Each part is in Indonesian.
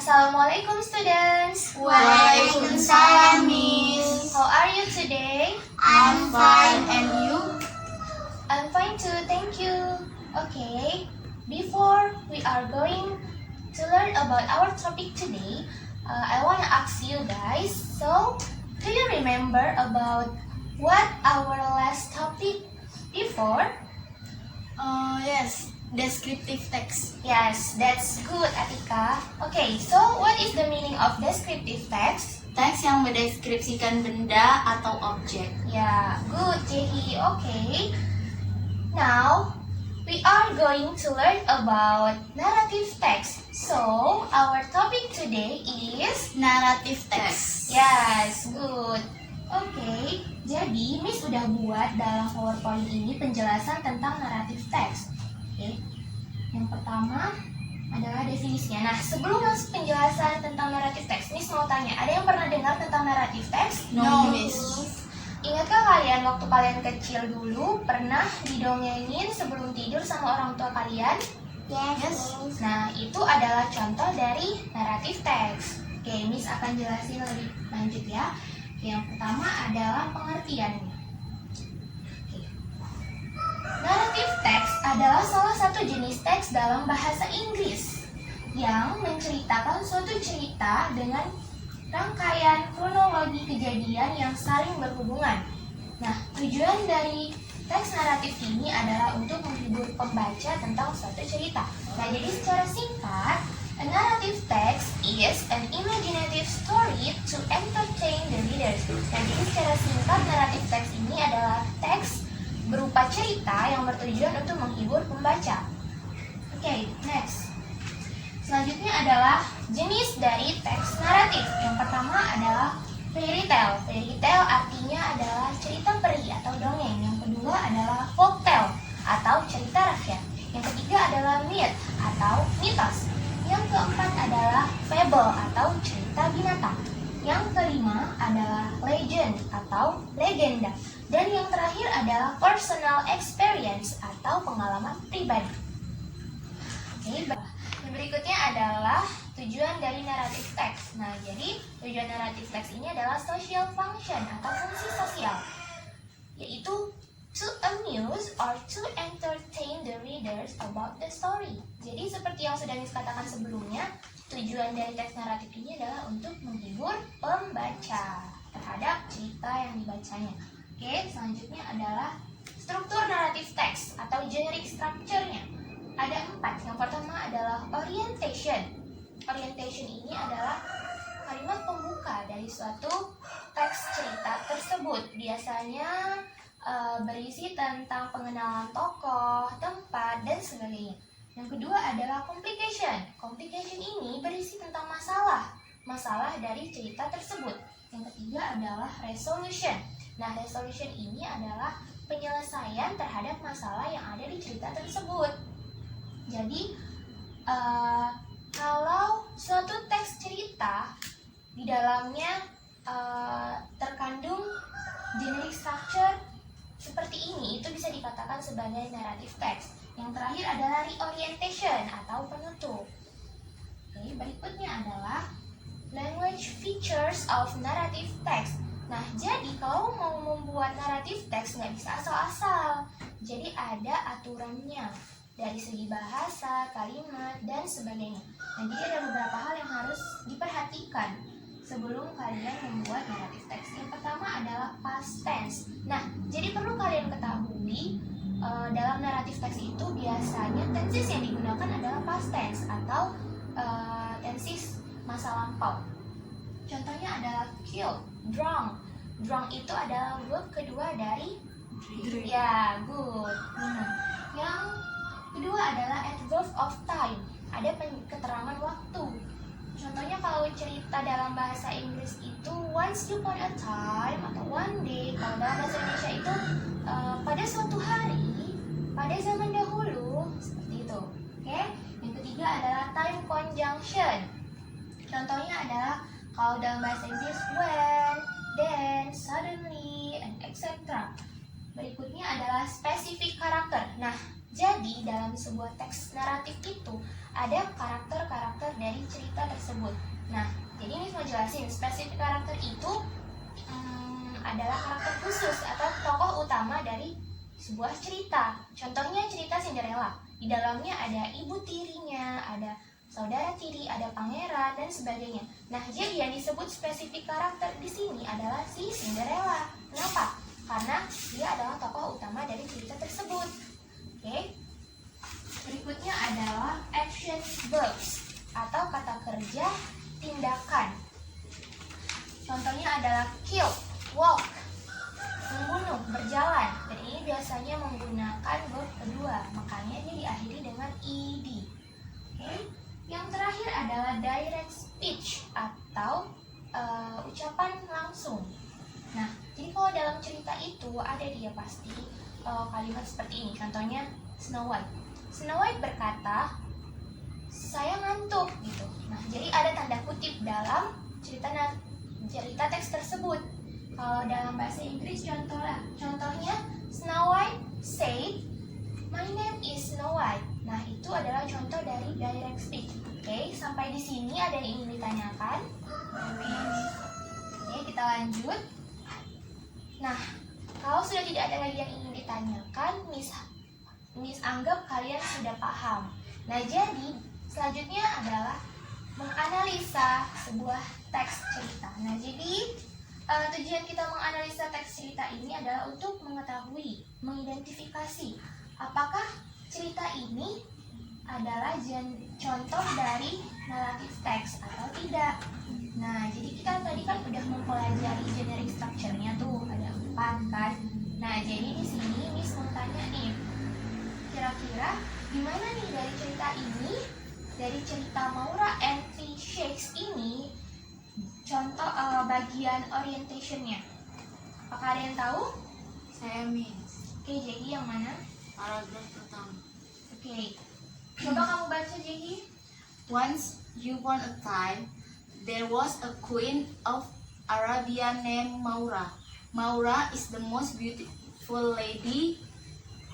Assalamualaikum students. Waalaikumsalam, Miss. How are you today? I'm fine, and you? I'm fine too, thank you. Okay, before we are going to learn about our topic today, I want to ask you guys, so do you remember about what our last topic before? Yes, descriptive text. Yes, that's good, Atika. Okay, so what is the meaning of descriptive text? Teks yang mendeskripsikan benda atau objek. Yeah, good, Jehi. Okay. Now, we are going to learn about narrative text. So, our topic today is Narrative text. yes, good. Okay, jadi Miss udah buat dalam PowerPoint ini penjelasan tentang narrative text. Oke. Yang pertama adalah definisinya. Nah, sebelum masuk penjelasan tentang narrative text, Miss mau tanya, ada yang pernah dengar tentang narrative text? No, Miss. Ingatkah kalian waktu kalian kecil dulu pernah didongengin sebelum tidur sama orang tua kalian? Yes. Nah, itu adalah contoh dari narrative text. Oke, Miss akan jelasin lebih lanjut ya. Yang pertama adalah pengertiannya. Oke. Narrative text adalah salah satu jenis teks dalam bahasa Inggris yang menceritakan suatu cerita dengan rangkaian kronologi kejadian yang saling berhubungan. Nah, tujuan dari teks naratif ini adalah untuk menghibur pembaca tentang suatu cerita. Nah, jadi secara singkat, a narrative text is an imaginative story to entertain the readers. Nah, jadi secara singkat, narrative text ini adalah teks berupa cerita yang bertujuan untuk menghibur pembaca. Oke, next. Selanjutnya adalah jenis dari teks naratif. Yang pertama adalah fairy tale. Fairy tale artinya adalah cerita peri atau dongeng. Yang kedua adalah folk tale atau cerita rakyat. Yang ketiga adalah myth atau mitos. Yang keempat adalah fable atau cerita binatang. Yang kelima adalah legend atau legenda. Dan yang terakhir adalah personal experience atau pengalaman pribadi. Oke, yang berikutnya adalah tujuan dari narrative text. Nah, jadi tujuan narrative text ini adalah social function atau fungsi sosial, yaitu to amuse or to entertain the readers about the story. Jadi seperti yang sudah dikatakan sebelumnya, tujuan dari teks naratif ini adalah untuk menghibur pembaca terhadap cerita yang dibacanya. Oke, selanjutnya adalah struktur naratif teks atau generic structure-nya. Ada 4. Yang pertama adalah orientation. Orientation ini adalah kalimat pembuka dari suatu teks cerita tersebut. Biasanya berisi tentang pengenalan tokoh, tempat, dan sebagainya. Yang kedua adalah complication. Complication ini berisi tentang masalah dari cerita tersebut. Yang ketiga adalah resolution. Nah, resolution ini adalah penyelesaian terhadap masalah yang ada di cerita tersebut. Jadi, kalau suatu teks cerita di dalamnya terkandung generic structure seperti ini, itu bisa dikatakan sebagai narrative text. Yang terakhir adalah reorientation atau penutup. Oke, berikutnya adalah language features of narrative text. Nah, jadi kalau mau membuat narrative text nggak bisa asal-asal. Jadi ada aturannya dari segi bahasa, kalimat, dan sebagainya. Nah, jadi ada beberapa hal yang harus diperhatikan sebelum kalian membuat narrative text. Yang pertama adalah past tense. Nah, jadi perlu kalian ketahui dalam narrative text itu biasanya tenses yang digunakan adalah past tense atau tenses masa lampau. Contohnya adalah killed, drunk. Drunk itu adalah verb kedua dari Drink. ya, good. Yang kedua adalah adverb of time. Ada keterangan waktu. Contohnya kalau cerita dalam bahasa Inggris itu once upon a time atau one day. Kalau dalam bahasa Indonesia itu pada suatu hari, pada zaman dahulu, seperti itu. Oke? Yang ketiga adalah time conjunction. Contohnya adalah kalau dalam bahasa Inggris when, then, suddenly, and etc. Berikutnya adalah specific karakter. Nah, Jadi dalam sebuah teks naratif itu ada karakter-karakter dari cerita tersebut. Nah, jadi ini mau jelasin spesifik karakter itu adalah karakter khusus atau tokoh utama dari sebuah cerita. Contohnya cerita Cinderella. Di dalamnya ada ibu tirinya, ada saudara tiri, ada pangeran dan sebagainya. Nah, jadi yang disebut spesifik karakter di sini adalah si Cinderella. Kenapa? Karena dia adalah tokoh utama dari cerita tersebut. Oke. Berikutnya adalah action verbs atau kata kerja tindakan. Contohnya adalah kill, walk, membunuh, berjalan. Dan ini biasanya menggunakan verb kedua, makanya dia diakhiri dengan ed. Oke. Yang terakhir adalah direct speech atau ucapan langsung. Nah, jadi kalau dalam cerita itu ada dia pasti kalimat seperti ini. Contohnya Snow White. Snow White berkata, saya ngantuk gitu. Nah, jadi ada tanda kutip dalam cerita teks tersebut. Kalau dalam bahasa Inggris contohnya Snow White said, my name is Snow White. Nah, itu adalah contoh dari direct speech. Oke, sampai di sini ada yang ingin ditanyakan? Oke, kita lanjut. Nah, kalau sudah tidak ada lagi yang ingin ditanyakan, Miss anggap kalian sudah paham. Nah, jadi selanjutnya adalah menganalisa sebuah teks cerita. Nah, jadi tujuan kita menganalisa teks cerita ini adalah untuk mengetahui, mengidentifikasi apakah cerita ini adalah contoh dari naratif teks atau tidak. Nah, jadi kita tadi kan udah mempelajari generic structure-nya tuh, ada 4 kan. Nah, jadi di sini Miss mau tanya nih, kira-kira gimana nih dari cerita ini, dari cerita Maura and Three Shakes ini, contoh bagian orientation-nya? Apakah ada yang tahu? Saya Miss. Oke, jadi yang mana? Paragraf pertama. Oke, coba kamu baca, Jadi. Once upon a time, there was a queen of Arabia named Maura. Maura is the most beautiful lady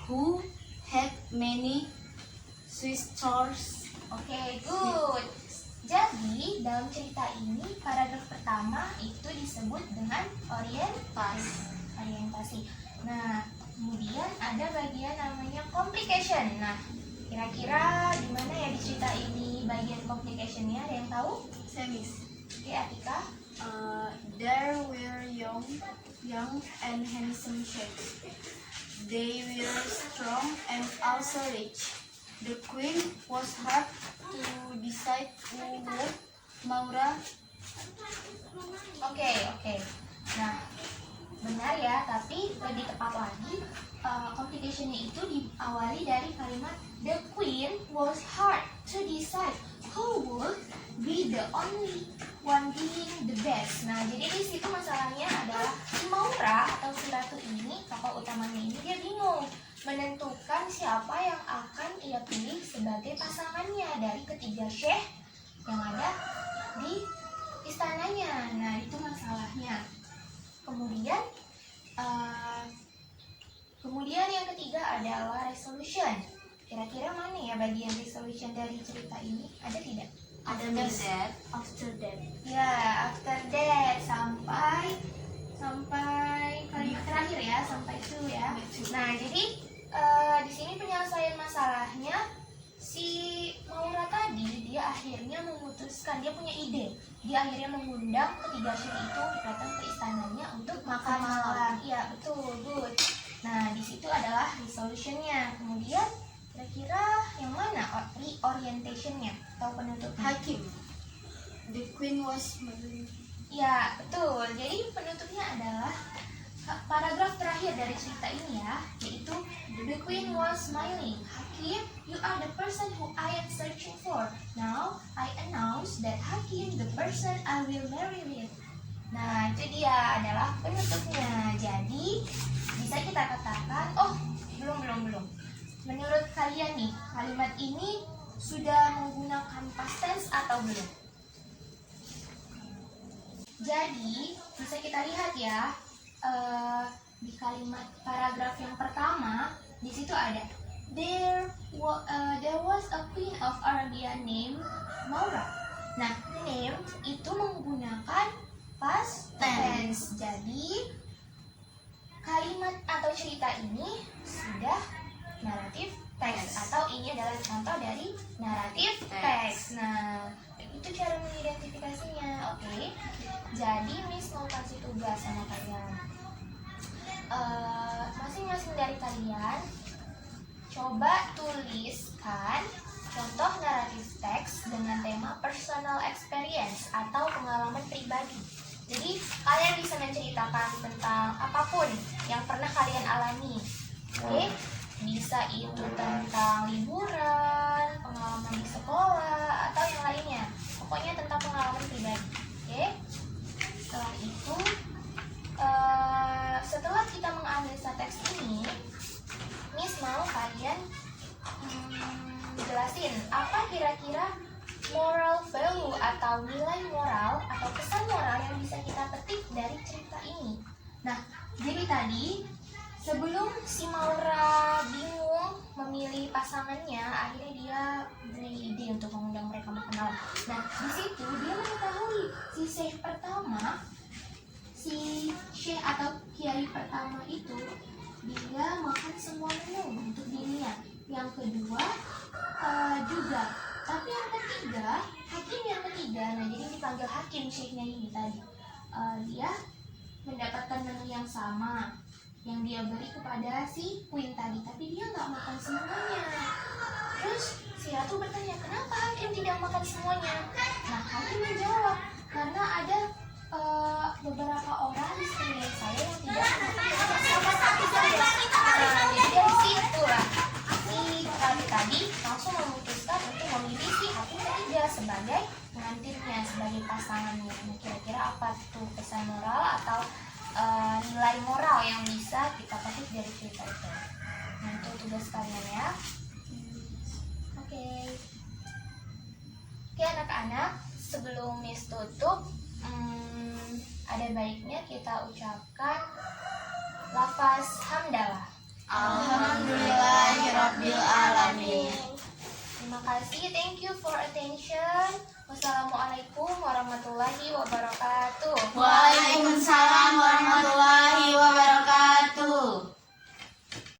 who had many sisters. Oke, good. Jadi, dalam cerita ini, paragraf pertama itu disebut dengan orientasi. Nah, kemudian ada bagian namanya complication. Nah, kira-kira gimana ya di cerita ini bagian complication-nya? Ada yang tahu? Saya Miss. Oke, Atika. There were young and handsome shapes. They were strong and also rich. The queen was hard to decide who would Maura. Oke. Nah, benar ya, tapi lebih tepat lagi, complication-nya itu diawali dari kalimat the queen was hard to decide who would be the only one being the best. Nah, jadi di situ masalahnya adalah si Maura atau si ratu ini, tokoh utamanya ini, dia bingung menentukan siapa yang akan ia pilih sebagai pasangannya dari ketiga sheikh yang ada di istananya. Nah, itu masalahnya. Kemudian yang ketiga adalah resolution. Kira-kira mana ya bagian resolution dari cerita ini? Ada tidak? After that. Ya, after that sampai kalimat terakhir ya, sampai itu ya. Nah, jadi di sini penyelesaian masalahnya, si Maura tadi dia akhirnya memutuskan, dia punya ide. Dia akhirnya mengundang ketiga syekh itu datang ke istananya untuk makan malam. Iya, betul, good. Nah, di situ adalah resolutionnya. Kemudian kira-kira yang mana reorientationnya atau penutupnya? Hakim. The queen was married. Ya, betul. Jadi penutupnya adalah paragraf terakhir dari cerita ini ya, yaitu the queen was smiling. Hakim, you are the person who I am searching for. Now I announce that Hakim the person I will marry with. Nah, itu dia adalah penutupnya. Jadi bisa kita katakan, belum. Menurut kalian nih, kalimat ini sudah menggunakan past tense atau belum? Jadi bisa kita lihat ya, di kalimat paragraf yang pertama di situ ada there was a queen of Arabia named Maura. Nah, name itu menggunakan past tense. Jadi kalimat atau cerita ini sudah naratif teks atau ini adalah contoh dari naratif teks. Nah, itu cara mengidentifikasinya. Oke. Jadi Miss mau kasih tugas sama kalian. Masing-masing dari kalian coba tuliskan contoh naratif teks dengan tema personal experience atau pengalaman pribadi. Jadi kalian bisa menceritakan tentang apapun yang pernah kalian alami. Oke? Bisa itu tentang liburan, pengalaman di sekolah, atau yang lainnya. Pokoknya tentang pengalaman pribadi. Oke? Setelah itu, setelah kita menganalisa teks ini, Miss mau kalian jelasin apa kira-kira moral value atau nilai moral atau pesan moral yang bisa kita petik dari cerita ini. Nah, jadi tadi sebelum si Maura bingung memilih pasangannya, akhirnya dia punya ide untuk mengundang mereka makan. Nah, di situ dia mengetahui si syekh pertama, si syekh atau kiai pertama itu dia makan semua menu untuk dirinya. Yang kedua juga, tapi yang ketiga, hakim yang ketiga, nah jadi dipanggil hakim syekhnya ini tadi, dia mendapatkan menu yang sama yang dia beri kepada si queen tadi, tapi dia nggak makan semuanya. Terus si ratu bertanya, kenapa hakim tidak makan semuanya? Nah, hakim menjawab, karena ada beberapa orang di sekeliling saya yang tidak makan sama satu saja. Nah, jadi dari situlah si ratu tadi langsung memutuskan untuk memilih si hakim ketiga sebagai pengantinnya, sebagai pasangannya. Nah, kira-kira apa tuh pesan moral atau nilai moral yang bisa kita petik dari cerita itu? Nah, itu tugas kalian ya. Oke, anak-anak, sebelum Miss tutup, ada baiknya kita ucapkan lafaz hamdalah. Alhamdulillahirabbil alamin. Terima kasih, thank you for attention. Wassalamualaikum warahmatullahi wabarakatuh. Waalaikumsalam warahmatullahi